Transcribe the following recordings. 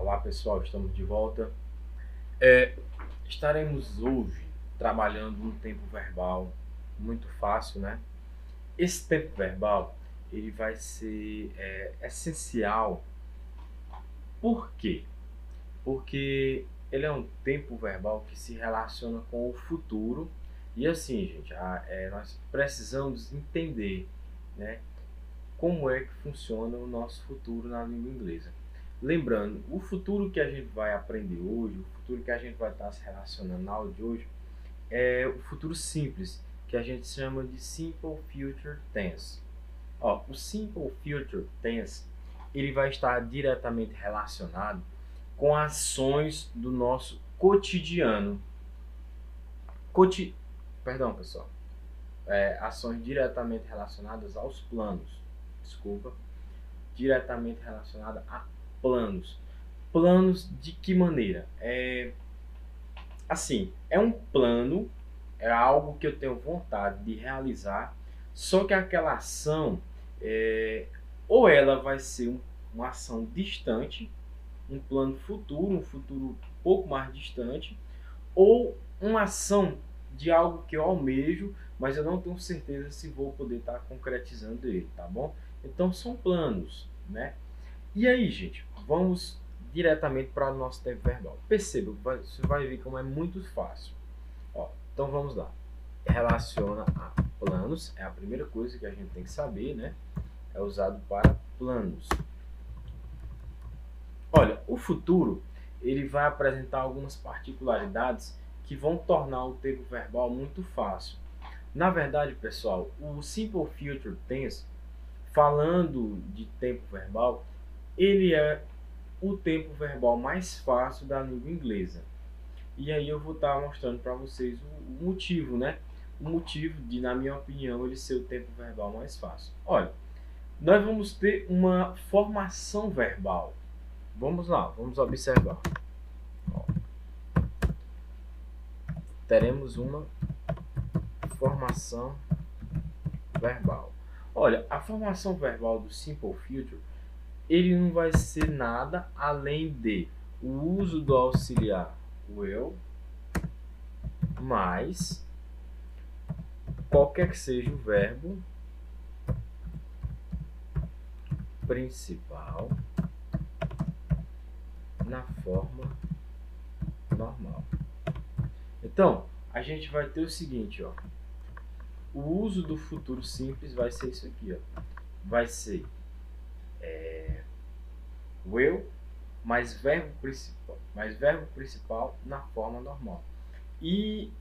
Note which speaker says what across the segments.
Speaker 1: Olá pessoal, estamos de volta. É, Estaremos hoje trabalhando um tempo verbal muito fácil, né? Esse tempo verbal ele vai ser essencial. Por quê? Porque ele é um tempo verbal que se relaciona com o futuro e assim, gente, nós precisamos entender, né? Como é que funciona o nosso futuro na língua inglesa. Lembrando, o futuro que a gente vai aprender hoje, o futuro que a gente vai estar se relacionando na aula de hoje, é o futuro simples, que a gente chama de Simple Future Tense. Ó, o Simple Future Tense, ele vai estar diretamente relacionado com ações do nosso cotidiano. Coti... Perdão, pessoal. Ações diretamente relacionadas aos planos. Desculpa. Diretamente relacionada a planos. Planos de que maneira? É um plano, é algo que eu tenho vontade de realizar, só que aquela ação, ou ela vai ser uma ação distante, um plano futuro, um futuro um pouco mais distante, ou uma ação de algo que eu almejo, mas eu não tenho certeza se vou poder estar concretizando ele, tá bom? Então são planos, né? E aí, gente, vamos diretamente para o nosso tempo verbal. Perceba, você vai ver como é muito fácil. Ó, então vamos lá. Relaciona a planos, é a primeira coisa que a gente tem que saber, né? É usado para planos. Olha, o futuro ele vai apresentar algumas particularidades que vão tornar o tempo verbal muito fácil. Na verdade, pessoal, o Simple Future Tense, falando de tempo verbal, ele é o tempo verbal mais fácil da língua inglesa. E aí eu vou estar mostrando para vocês o motivo, né? O motivo de, na minha opinião, ele ser o tempo verbal mais fácil. Olha, nós vamos ter uma formação verbal. Vamos lá, vamos observar. Ó, teremos uma formação verbal. Olha, a formação verbal do Simple Future, ele não vai ser nada além de o uso do auxiliar will, mais qualquer que seja o verbo principal na forma normal. Então, a gente vai ter o seguinte, ó. O uso do futuro simples vai ser isso aqui, ó. Vai ser will mais verbo principal na forma normal. E,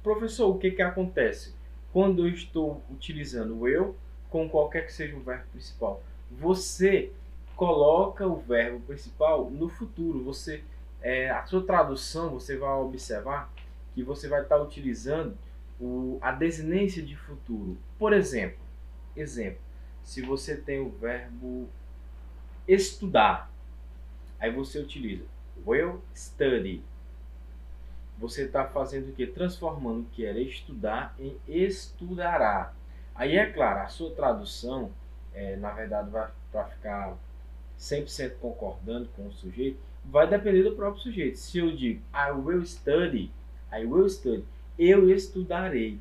Speaker 1: professor, o que que acontece quando eu estou utilizando o eu com qualquer que seja o verbo principal? Você coloca o verbo principal no futuro. A sua tradução, você vai observar que você vai estar utilizando a desinência de futuro. Por exemplo, se você tem o verbo estudar, aí você utiliza will study. Você está fazendo o que? Transformando o que era estudar em estudará. Aí é claro, a sua tradução, na verdade, vai para ficar 100% concordando com o sujeito, vai depender do próprio sujeito. Se eu digo I will study, eu estudarei.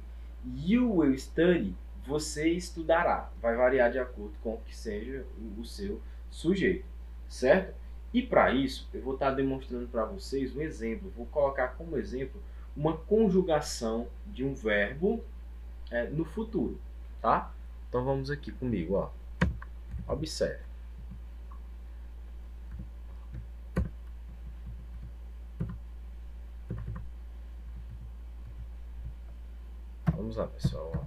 Speaker 1: You will study, você estudará. Vai variar de acordo com o que seja o seu sujeito, certo? E para isso, eu vou estar demonstrando para vocês um exemplo. Vou colocar como exemplo uma conjugação de um verbo no futuro, tá? Então vamos aqui comigo, ó. Observe. Vamos lá, pessoal.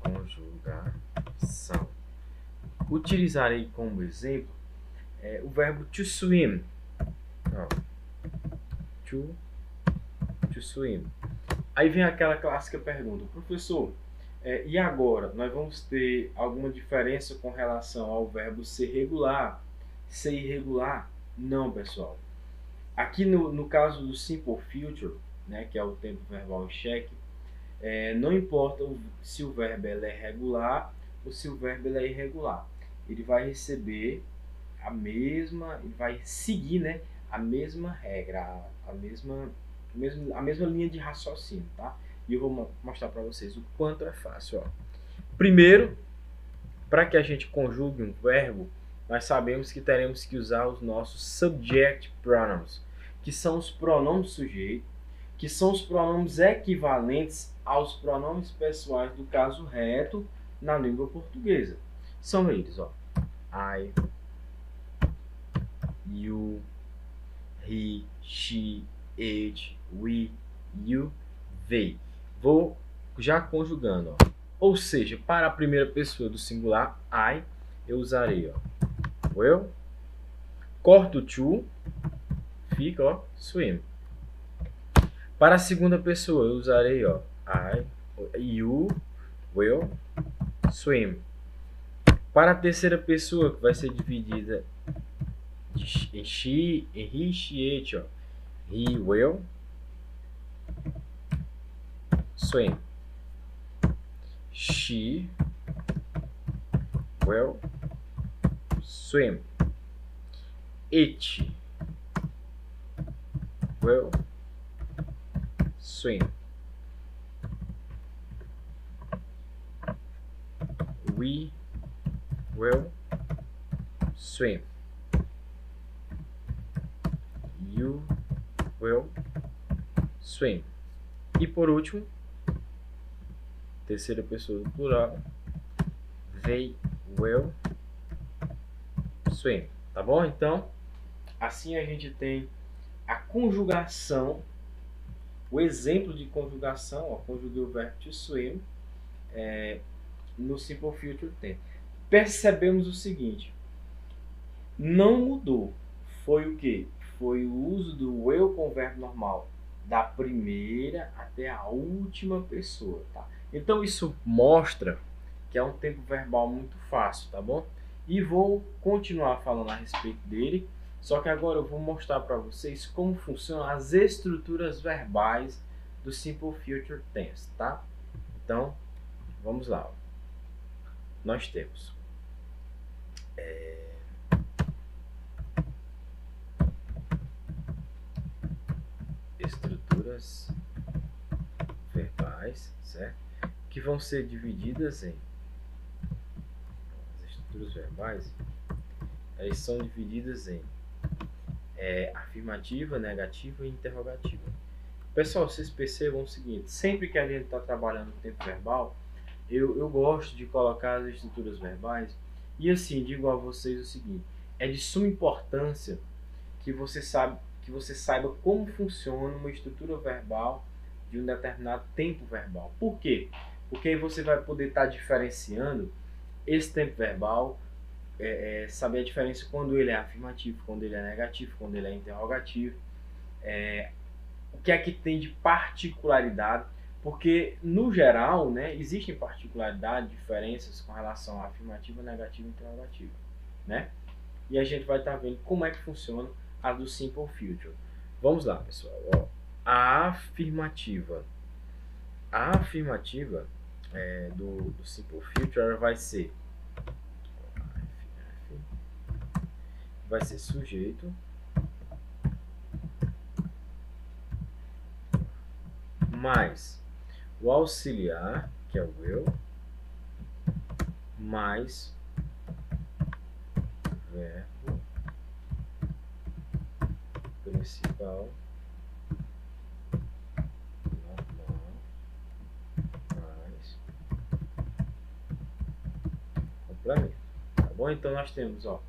Speaker 1: Conjugação. Utilizarei como exemplo o verbo to swim. Ó, to swim. Aí vem aquela clássica pergunta, professor, e agora? Nós vamos ter alguma diferença com relação ao verbo ser regular, ser irregular? Não, pessoal. Aqui no caso do Simple Future, né, que é o tempo verbal em xeque, não importa se o verbo é regular ou se o verbo é irregular. Ele vai receber ele vai seguir, né, a mesma regra, a mesma linha de raciocínio, tá? E eu vou mostrar para vocês o quanto é fácil, ó. Primeiro, para que a gente conjugue um verbo, nós sabemos que teremos que usar os nossos subject pronouns, que são os pronomes sujeito, que são os pronomes equivalentes aos pronomes pessoais do caso reto na língua portuguesa. São eles, ó: I, you, he, she, it, we, you, they. Vou já conjugando, ó. Ou seja, para a primeira pessoa do singular, I, eu usarei, ó, will. Corto to, fica, ó, swim. Para a segunda pessoa, eu usarei, ó, you, will, swim. Para a terceira pessoa, que vai ser dividida em she, em he, she, it, ó, he will swim. She will swim. It will swim. We will swim. You will swim. E por último, terceira pessoa do plural, they will swim. Tá bom? Então, assim a gente tem a conjugação, o exemplo de conjugação, ó, conjuguei o verbo to swim no Simple Future Tense. Percebemos o seguinte: não mudou. Foi o que? Foi o uso do will com o verbo normal da primeira até a última pessoa, tá? Então isso mostra que é um tempo verbal muito fácil, tá bom? E vou continuar falando a respeito dele, só que agora eu vou mostrar para vocês como funcionam as estruturas verbais do Simple Future Tense, tá? Então, vamos lá. Ó. Nós temos estruturas verbais, certo? Que vão ser divididas em... As estruturas verbais, elas são divididas em afirmativa, negativa e interrogativa. Pessoal, vocês percebam o seguinte: sempre que a gente está trabalhando no tempo verbal, eu gosto de colocar as estruturas verbais e assim, digo a vocês o seguinte: é de suma importância que você saiba como funciona uma estrutura verbal de um determinado tempo verbal. Por quê? Porque aí você vai poder estar diferenciando esse tempo verbal, saber a diferença quando ele é afirmativo, quando ele é negativo, quando ele é interrogativo, o que é que tem de particularidade, porque no geral, né, existem particularidades, diferenças com relação a afirmativa, negativa e interrogativa, né? E a gente vai estar vendo como é que funciona a do Simple Future. Vamos lá, pessoal. Ó, a afirmativa do Simple Future vai ser sujeito mais o auxiliar, que é o will, mais verbo principal normal mais complemento. Tá bom? Então nós temos, ó,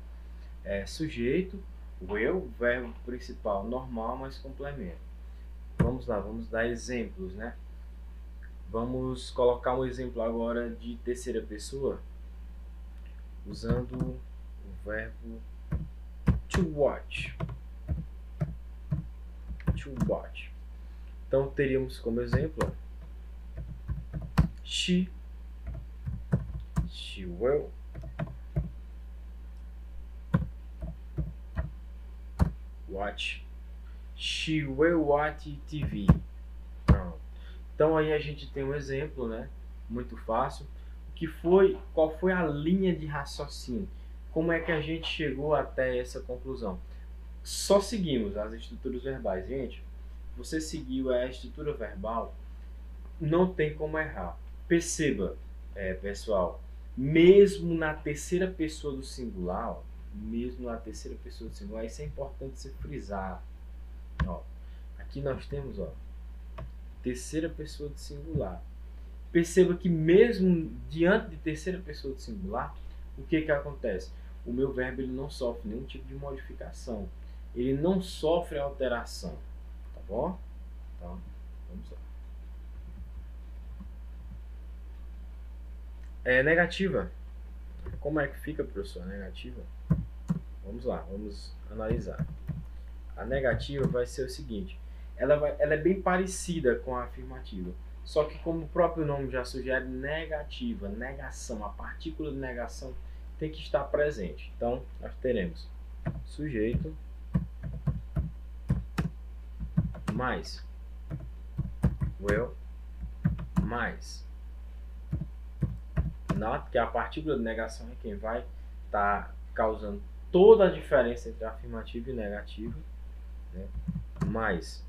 Speaker 1: sujeito, will, verbo principal normal mais complemento. Vamos lá, vamos dar exemplos, né? Vamos colocar um exemplo agora de terceira pessoa, usando o verbo to watch. To watch. Então teríamos como exemplo she will watch. She will watch TV. Pronto. Então aí a gente tem um exemplo, né? Muito fácil. Qual foi a linha de raciocínio? como é que a gente chegou até essa conclusão? Só seguimos as estruturas verbais. Gente, você seguiu a estrutura verbal, não tem como errar. Perceba, pessoal, mesmo na terceira pessoa do singular, ó, mesmo na terceira pessoa do singular, isso é importante você frisar. Ó, aqui nós temos, ó, terceira pessoa do singular. Perceba que mesmo diante de terceira pessoa do singular, o que que acontece? O meu verbo ele não sofre nenhum tipo de modificação. Ele não sofre alteração. Tá bom? Então, vamos lá. É negativa. Como é que fica, professor? Negativa? Vamos lá, vamos analisar. A negativa vai ser o seguinte. Ela é bem parecida com a afirmativa. Só que como o próprio nome já sugere, negativa, negação. A partícula de negação tem que estar presente. Então, nós teremos sujeito mais will mais not, que a partícula de negação é quem vai estar causando toda a diferença entre afirmativa e negativa, né? Mais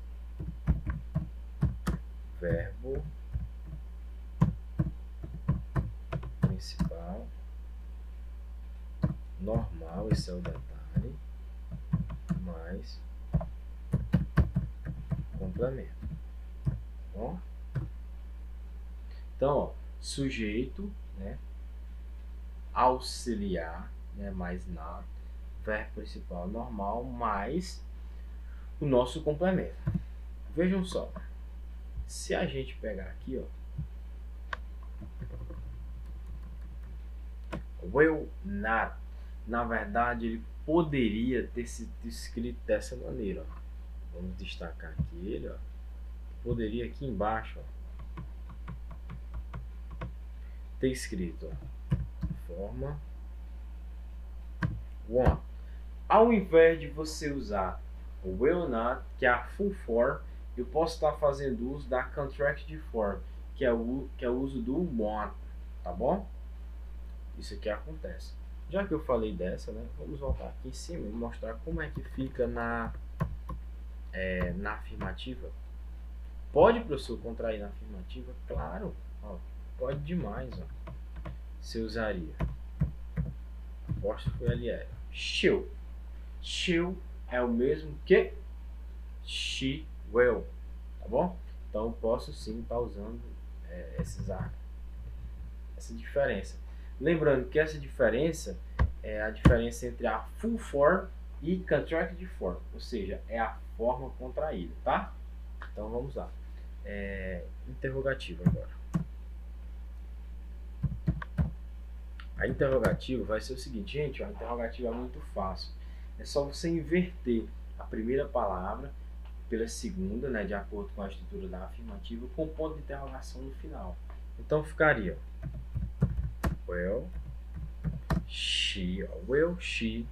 Speaker 1: verbo principal normal, esse é o detalhe, mais complemento. Bom? Então, ó, sujeito, né, auxiliar, né, mais not, verbo principal normal, mais o nosso complemento. Vejam só, se a gente pegar aqui, ó, will not, na verdade ele poderia ter sido escrito dessa maneira, ó. Vamos destacar aqui ele, ó. Poderia aqui embaixo, ó, ter escrito, ó, forma one. Ao invés de você usar o will not, que é a full form, eu posso estar fazendo uso da contracted form, que é o uso do want, tá bom? Isso aqui acontece. Já que eu falei dessa, né, vamos voltar aqui em cima e mostrar como é que fica na afirmativa. Pode, professor, contrair na afirmativa? Claro, ó, pode demais. Ó. Você usaria apóstrofo LL. She'll. She'll é o mesmo que she will, tá bom? Então eu posso sim estar usando essa diferença. Lembrando que essa diferença é a diferença entre a full form e contracted form, ou seja, é a forma contraída, tá? Então vamos lá. Interrogativo agora. A interrogativa vai ser o seguinte, gente, a interrogativa é muito fácil. É só você inverter a primeira palavra pela segunda, né, de acordo com a estrutura da afirmativa, com ponto de interrogação no final. Então ficaria will, she, will, she.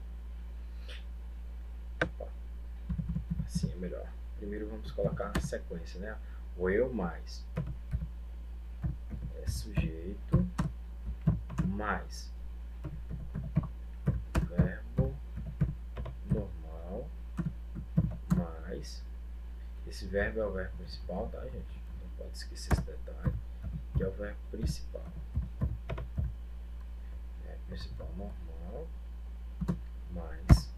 Speaker 1: Assim é melhor. Primeiro vamos colocar a sequência, né? Will mais sujeito mais verbo normal mais, esse verbo é o verbo principal, tá, gente? Não pode esquecer esse detalhe, que é o verbo principal. Principal normal mais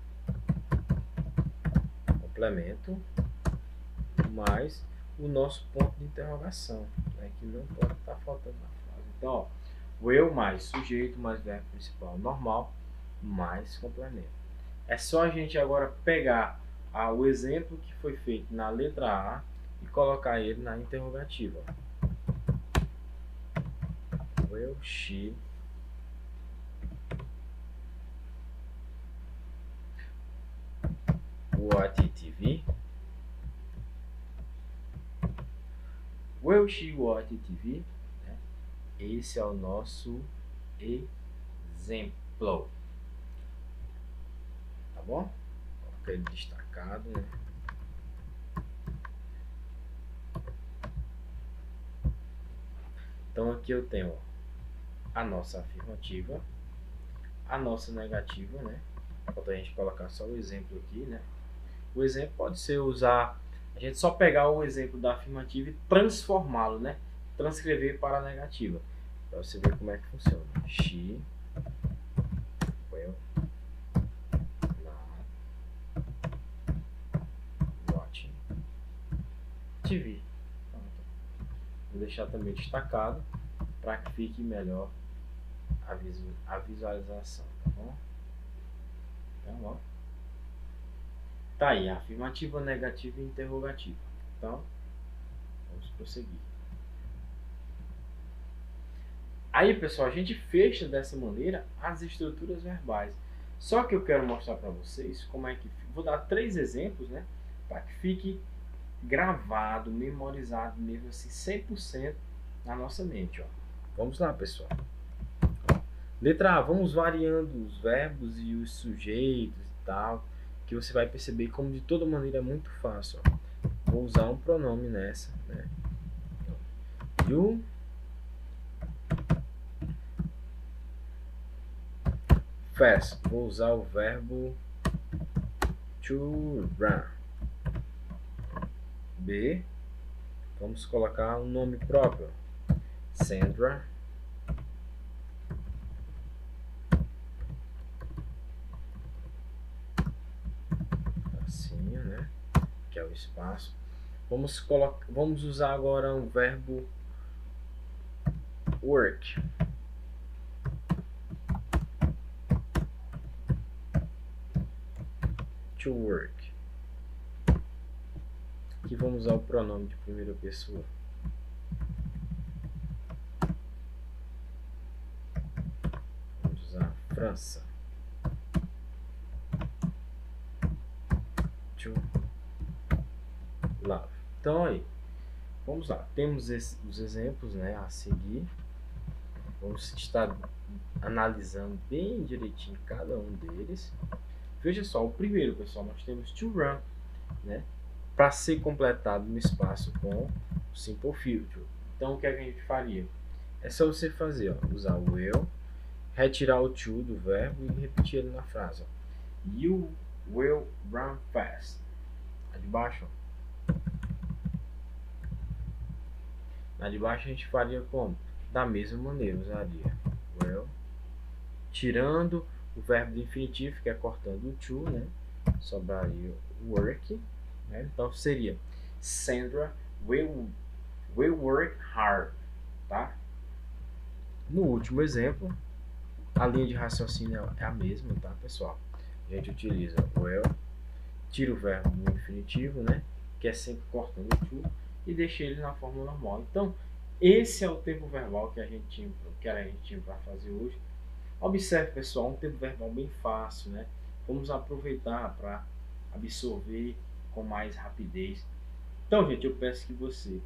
Speaker 1: complemento mais o nosso ponto de interrogação, né, que não pode estar faltando na frase. Então, ó, will mais sujeito mais verbo principal normal mais complemento. É só a gente agora pegar o exemplo que foi feito na letra A e colocar ele na interrogativa. Will she watch TV? Will she watch TV? Esse é o nosso exemplo. Tá bom? Coloca ele destacado, né? Então aqui eu tenho a nossa afirmativa a nossa negativa, né? Falta a gente colocar só o exemplo aqui, né? O exemplo pode ser usar, a gente só pegar o exemplo da afirmativa e transformá-lo, né? Transcrever para a negativa. Para você ver como é que funciona. She will not watch TV. Vou deixar também destacado para que fique melhor a visualização, tá bom? Então, ó. Tá aí, afirmativa, negativa e interrogativa. Então, vamos prosseguir. Aí, pessoal, a gente fecha dessa maneira as estruturas verbais. Só que eu quero mostrar para vocês como é que... Vou dar 3 exemplos, né? Para que fique gravado, memorizado mesmo assim, 100% na nossa mente, ó. Vamos lá, pessoal. Letra A, vamos variando os verbos e os sujeitos e tal, que você vai perceber como de toda maneira é muito fácil, ó. Vou usar um pronome nessa, né? You fast. Vou usar o verbo to run. B, vamos colocar um nome próprio. Sandra. Assim, né? Que é o espaço. Vamos usar agora um verbo work. To work. Aqui vamos usar o pronome de primeira pessoa. Vamos usar França. To love. Então aí, vamos lá. Temos os exemplos, né, a seguir. Vamos estar analisando bem direitinho cada um deles. Veja só, o primeiro, pessoal, nós temos to run, né? Para ser completado no espaço com o simple future. Então, o que a gente faria? É só você fazer, ó, usar o will, retirar o to do verbo e repetir ele na frase. Ó. You will run fast. Na de baixo, ó. Na de baixo a gente faria como? Da mesma maneira, usaria will, tirando o verbo de infinitivo, que é cortando o to, né? Sobraria work, né? Então seria Sandra will work hard, tá? No último exemplo, a linha de raciocínio é a mesma, tá, pessoal? A gente utiliza will, tira o verbo do infinitivo, né? Que é sempre cortando o to, e deixa ele na forma normal. Então, esse é o tempo verbal que a gente tinha para fazer hoje. Observe, pessoal, um tempo verbal bem fácil, né? Vamos aproveitar para absorver com mais rapidez. Então, gente, eu peço que você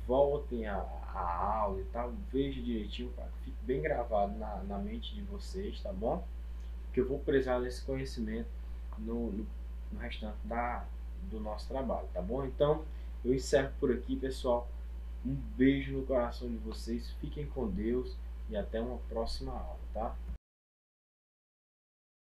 Speaker 1: voltem a aula e tal, veja direitinho para que fique bem gravado na mente de vocês, tá bom? Que eu vou prezar desse conhecimento no restante do nosso trabalho, tá bom? Então, eu encerro por aqui, pessoal. Um beijo no coração de vocês, fiquem com Deus e até uma próxima aula, tá?